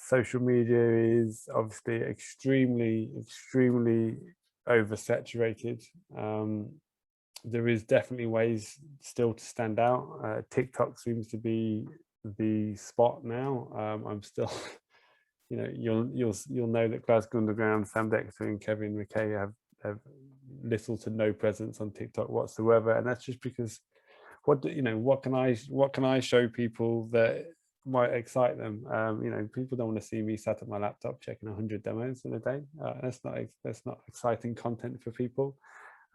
social media is obviously extremely oversaturated. There is definitely ways still to stand out. TikTok seems to be the spot now. I'm still, you know, you'll know that Glasgow Underground, Sam Dexter and Kevin McKay have little to no presence on TikTok whatsoever, and that's just because what can I show people that might excite them? You know, people don't want to see me sat at my laptop checking 100 demos in a day. That's not exciting content for people.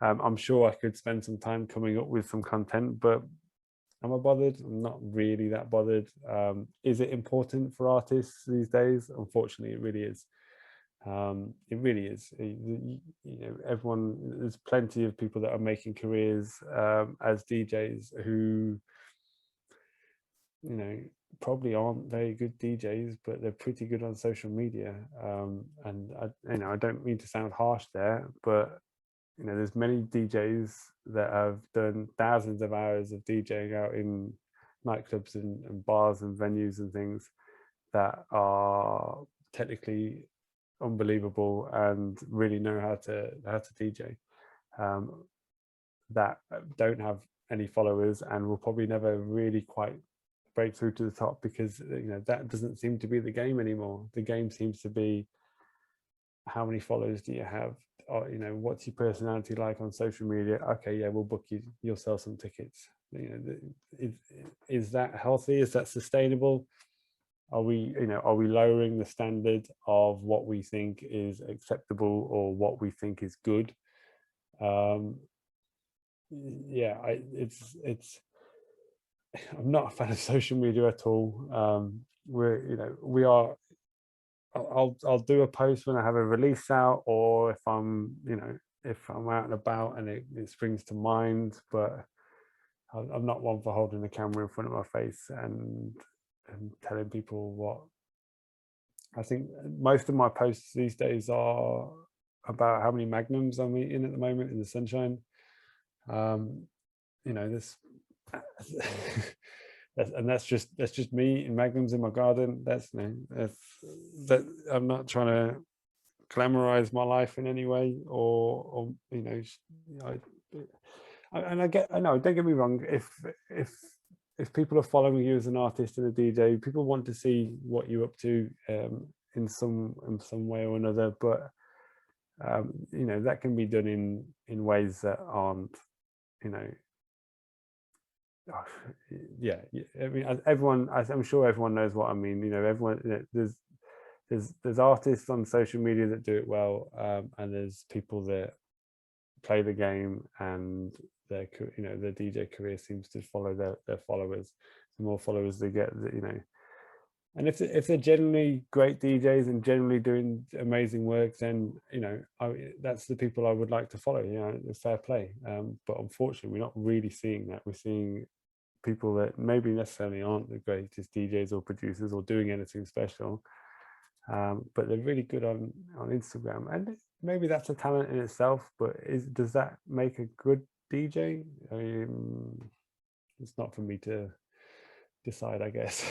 I'm sure I could spend some time coming up with some content, but am I bothered? I'm not really that bothered. Is it important for artists these days? Unfortunately, it really is. It really is. You know, there's plenty of people that are making careers as DJs who, you know, probably aren't very good DJs, but they're pretty good on social media. And I don't mean to sound harsh there, but you know, there's many DJs that have done thousands of hours of DJing out in nightclubs and bars and venues and things that are technically unbelievable and really know how to DJ, that don't have any followers and will probably never really quite break through to the top, because you know that doesn't seem to be the game anymore. The game seems to be, how many followers do you have? Or, you know, what's your personality like on social media? Okay, yeah, we'll book you, you'll sell some tickets. You know, is that healthy? Is that sustainable? Are we lowering the standard of what we think is acceptable or what we think is good? Yeah, I'm not a fan of social media at all. We are. I'll do a post when I have a release out, or if I'm out and about and it springs to mind, but I'm not one for holding the camera in front of my face and telling people what. I think most of my posts these days are about how many magnums I'm eating at the moment in the sunshine. You know, this and that's just me eating magnums in my garden. That I'm not trying to glamorize my life in any way, or you know, I know, don't get me wrong, if people are following you as an artist and a DJ, people want to see what you're up to in some way or another, but you know, that can be done in ways that aren't, you know, yeah, I mean, I'm sure everyone knows what I mean. You know, everyone, you know, there's artists on social media that do it well, and there's people that play the game, and their DJ career seems to follow their followers. The more followers they get, you know, and if they're generally great DJs and generally doing amazing work, then you know, that's the people I would like to follow. You know, fair play. But unfortunately, we're not really seeing that. We're seeing people that maybe necessarily aren't the greatest DJs or producers or doing anything special, but they're really good on Instagram, and maybe that's a talent in itself. But does that make a good DJ? I mean, it's not for me to decide, I guess.